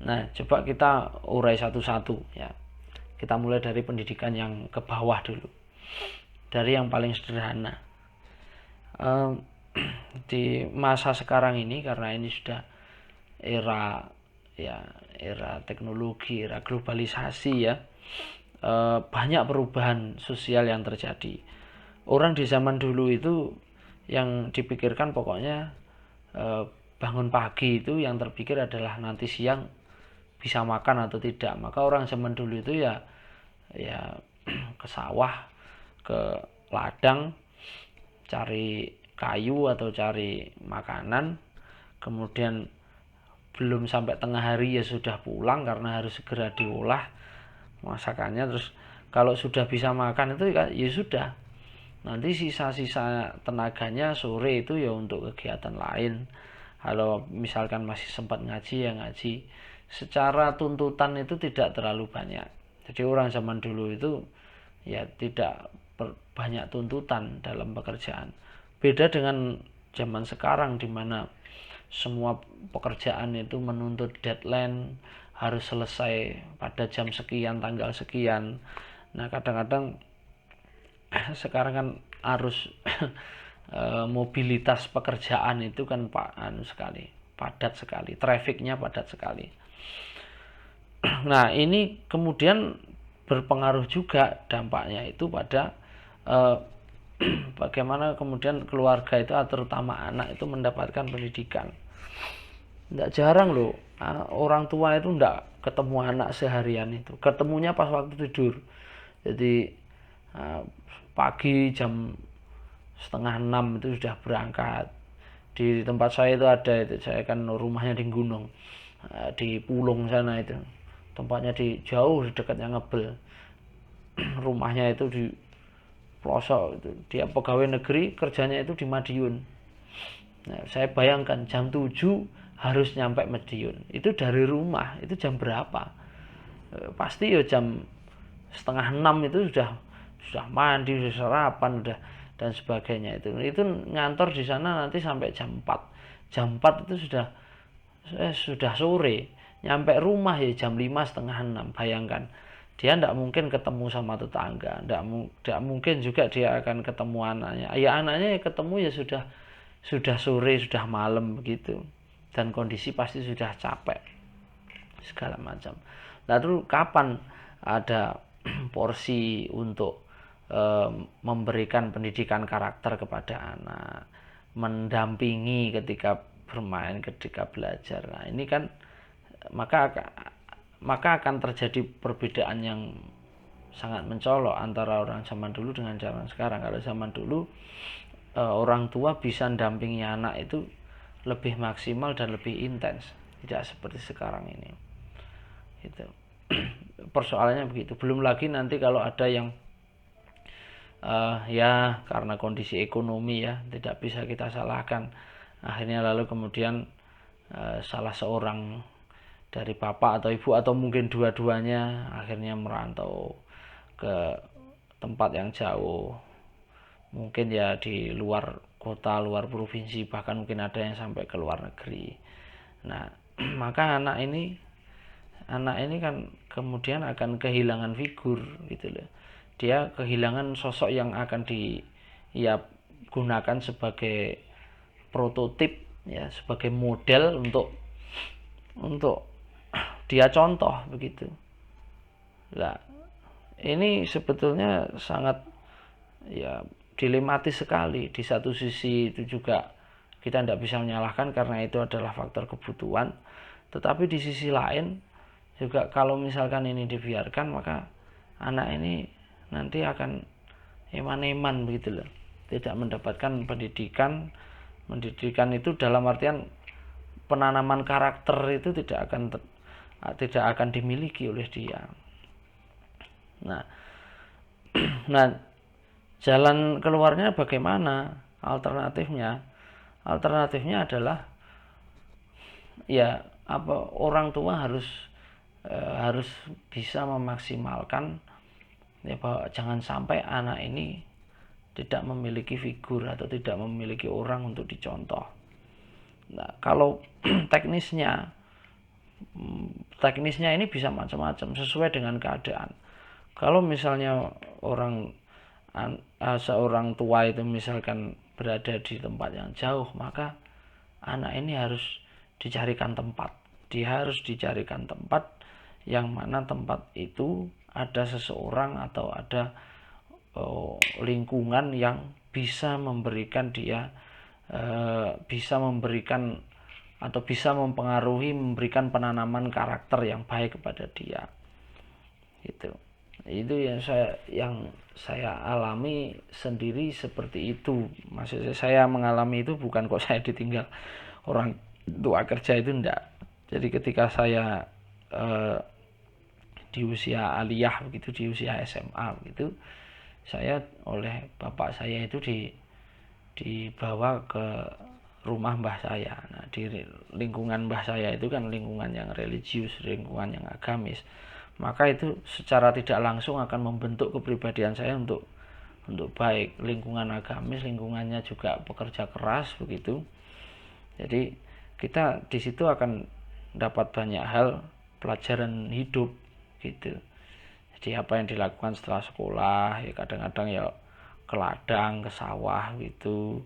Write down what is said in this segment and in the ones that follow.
Nah, coba kita urai satu-satu ya. Kita mulai dari pendidikan yang ke bawah dulu. Dari yang paling sederhana. Di masa sekarang ini, karena ini sudah era teknologi, era globalisasi ya, banyak perubahan sosial yang terjadi. Orang di zaman dulu itu yang dipikirkan pokoknya bangun pagi itu yang terpikir adalah nanti siang bisa makan atau tidak. Maka orang zaman dulu itu ya ke sawah, ke ladang, cari kayu atau cari makanan, kemudian belum sampai tengah hari ya sudah pulang karena harus segera diolah masakannya. Terus kalau sudah bisa makan itu ya sudah, nanti sisa-sisa tenaganya sore itu ya untuk kegiatan lain. Kalau misalkan masih sempat ngaji ya ngaji. Secara tuntutan itu tidak terlalu banyak. Jadi orang zaman dulu itu ya tidak banyak tuntutan dalam pekerjaan. Beda dengan zaman sekarang di mana semua pekerjaan itu menuntut deadline, harus selesai pada jam sekian, tanggal sekian. Nah, kadang-kadang sekarang kan arus mobilitas pekerjaan itu kan padat sekali, trafiknya padat sekali. Nah, ini kemudian berpengaruh juga dampaknya itu pada bagaimana kemudian keluarga itu, terutama anak itu mendapatkan pendidikan. Tidak jarang loh orang tua itu tidak ketemu anak seharian, itu ketemunya pas waktu tidur. Jadi pagi jam 5:30 itu sudah berangkat. Di tempat saya itu ada, itu saya kan rumahnya di gunung, di Pulung sana, itu tempatnya di jauh di dekatnya Ngebel. Rumahnya itu di pelosok itu. Dia pegawai negeri, kerjanya itu di Madiun. Nah, saya bayangkan jam 7 harus nyampe Madiun. Itu dari rumah itu jam berapa? Pasti ya jam 5:30 itu sudah mandi, sudah sarapan, udah dan sebagainya. Itu ngantor di sana nanti sampai jam 4. Jam 4 itu sudah sore. Nyampe rumah ya jam 5, setengah 6. Bayangkan, dia tidak mungkin ketemu sama tetangga, tidak mungkin juga dia akan ketemu anaknya. Ya anaknya ya ketemu ya sudah sore, sudah malam begitu, dan kondisi pasti sudah capek segala macam. Lalu kapan ada porsi untuk memberikan pendidikan karakter kepada anak, mendampingi ketika bermain, ketika belajar. Nah, ini kan maka akan terjadi perbedaan yang sangat mencolok antara orang zaman dulu dengan zaman sekarang. Kalau zaman dulu orang tua bisa mendampingi anak itu lebih maksimal dan lebih intens, tidak seperti sekarang ini. Itu persoalannya begitu. Belum lagi nanti kalau ada yang ya karena kondisi ekonomi ya tidak bisa kita salahkan, akhirnya lalu kemudian salah seorang dari bapak atau ibu atau mungkin dua-duanya akhirnya merantau ke tempat yang jauh, mungkin ya di luar kota, luar provinsi, bahkan mungkin ada yang sampai ke luar negeri. Nah, maka anak ini kan kemudian akan kehilangan figur gitu loh. Dia kehilangan sosok yang akan gunakan sebagai prototip ya, sebagai model untuk dia contoh begitu. Nah, ini sebetulnya sangat ya dilematis sekali. Di satu sisi itu juga kita tidak bisa menyalahkan karena itu adalah faktor kebutuhan, tetapi di sisi lain juga kalau misalkan ini dibiarkan, maka anak ini nanti akan eman-eman begitu loh, tidak mendapatkan pendidikan itu dalam artian penanaman karakter itu tidak akan dimiliki oleh dia. Nah, jalan keluarnya bagaimana? Alternatifnya adalah ya orang tua harus bisa memaksimalkan ya, bahwa jangan sampai anak ini tidak memiliki figur atau tidak memiliki orang untuk dicontoh. Nah, kalau teknisnya teknisnya ini bisa macam-macam sesuai dengan keadaan. Kalau misalnya seorang tua itu misalkan berada di tempat yang jauh, maka anak ini harus dicarikan tempat. Dia harus dicarikan tempat yang mana tempat itu ada seseorang atau ada lingkungan yang bisa memberikan dia bisa memberikan atau bisa mempengaruhi, memberikan penanaman karakter yang baik kepada dia. Gitu. Itu yang saya alami sendiri seperti itu. Maksudnya saya mengalami itu bukan kok saya ditinggal orang tua kerja, itu enggak. Jadi ketika saya di usia aliyah begitu, di usia SMA begitu, saya oleh bapak saya itu dibawa ke rumah mbah saya. Nah, di lingkungan mbah saya itu kan lingkungan yang religius, lingkungan yang agamis. Maka itu secara tidak langsung akan membentuk kepribadian saya untuk baik. Lingkungan agamis, lingkungannya juga pekerja keras begitu. Jadi kita di situ akan dapat banyak hal pelajaran hidup gitu. Jadi apa yang dilakukan setelah sekolah, ya kadang-kadang ya ke ladang, ke sawah gitu.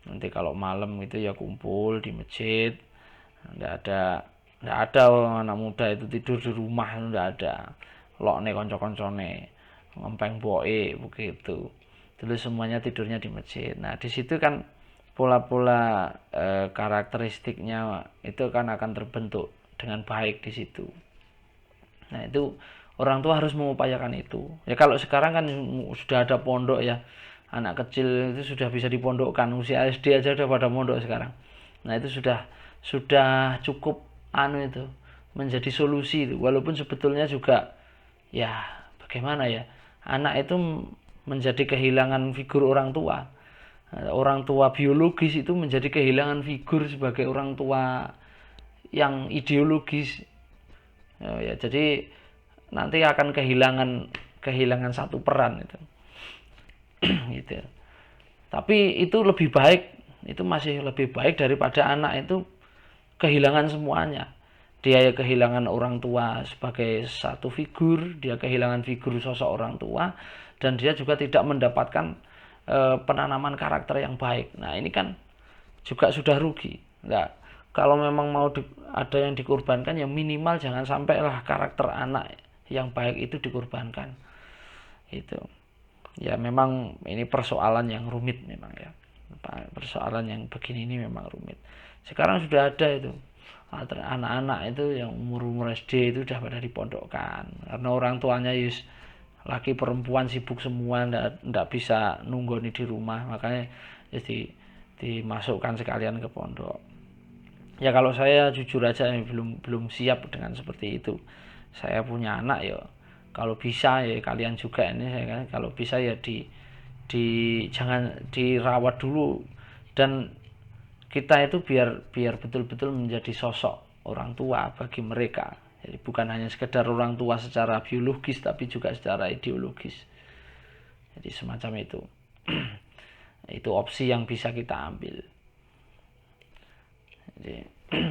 Nanti kalau malam itu ya kumpul di masjid. Nggak ada anak muda itu tidur di rumah, nggak ada. Lokne konco-koncone, ngempeng boe begitu. Dulu semuanya tidurnya di masjid. Nah, di situ kan pola-pola karakteristiknya itu kan akan terbentuk dengan baik di situ. Nah, itu orang tua harus mengupayakan itu. Ya kalau sekarang kan sudah ada pondok ya. Anak kecil itu sudah bisa dipondokkan, usia SD aja udah pada pondok sekarang. Nah, itu sudah cukup itu menjadi solusi itu. Walaupun sebetulnya juga ya bagaimana ya, anak itu menjadi kehilangan figur orang tua. Orang tua biologis itu menjadi kehilangan figur sebagai orang tua yang ideologis. Ya, jadi nanti akan kehilangan satu peran itu. Gitu. Tapi itu lebih baik, itu masih lebih baik daripada anak itu kehilangan semuanya. Dia kehilangan orang tua sebagai satu figur, dia kehilangan figur sosok orang tua, dan dia juga tidak mendapatkan penanaman karakter yang baik. Nah, ini kan juga sudah rugi. Nah, kalau memang mau ada yang dikorbankan, ya minimal jangan sampailah karakter anak yang baik itu dikorbankan. Itu. Ya memang ini persoalan yang rumit memang ya. Persoalan yang begini ini memang rumit. Sekarang sudah ada itu anak-anak itu yang umur SD itu sudah pada dipondokkan karena orang tuanya laki perempuan sibuk semua, ndak bisa nunggoni di rumah, makanya jadi dimasukkan sekalian ke pondok. Ya kalau saya jujur aja belum siap dengan seperti itu. Saya punya anak ya, kalau bisa ya kalian juga ini, kalau bisa ya jangan dirawat dulu, dan kita itu biar betul-betul menjadi sosok orang tua bagi mereka. Jadi bukan hanya sekedar orang tua secara biologis, tapi juga secara ideologis. Jadi semacam itu. Itu opsi yang bisa kita ambil. Jadi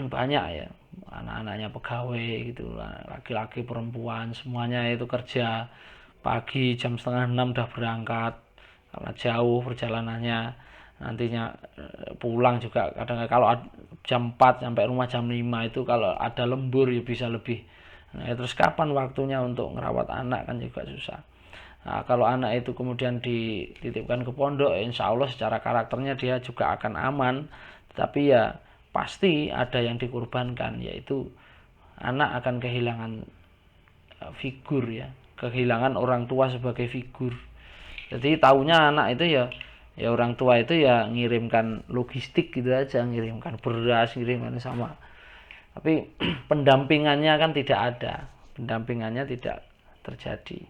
banyak ya anak-anaknya pegawai gitu, laki-laki perempuan semuanya itu kerja pagi jam 5:30 udah berangkat karena jauh perjalanannya, nantinya pulang juga kadang kalau jam 4 sampai rumah jam 5, itu kalau ada lembur ya bisa lebih. Nah, terus kapan waktunya untuk ngerawat anak kan juga susah. Nah, kalau anak itu kemudian dititipkan ke pondok, insya Allah secara karakternya dia juga akan aman, tapi ya pasti ada yang dikorbankan, yaitu anak akan kehilangan figur ya, kehilangan orang tua sebagai figur. Jadi taunya anak itu ya orang tua itu ya ngirimkan logistik gitu aja, ngirimkan beras, ngirimkan sama. Tapi pendampingannya kan tidak ada, pendampingannya tidak terjadi.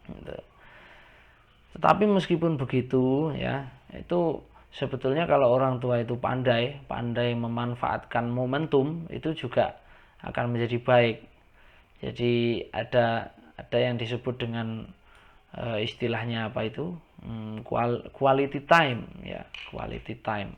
Gitu. Tetapi meskipun begitu ya, itu sebetulnya kalau orang tua itu pandai memanfaatkan momentum, itu juga akan menjadi baik. Jadi ada yang disebut dengan istilahnya apa itu, quality time ya, quality time.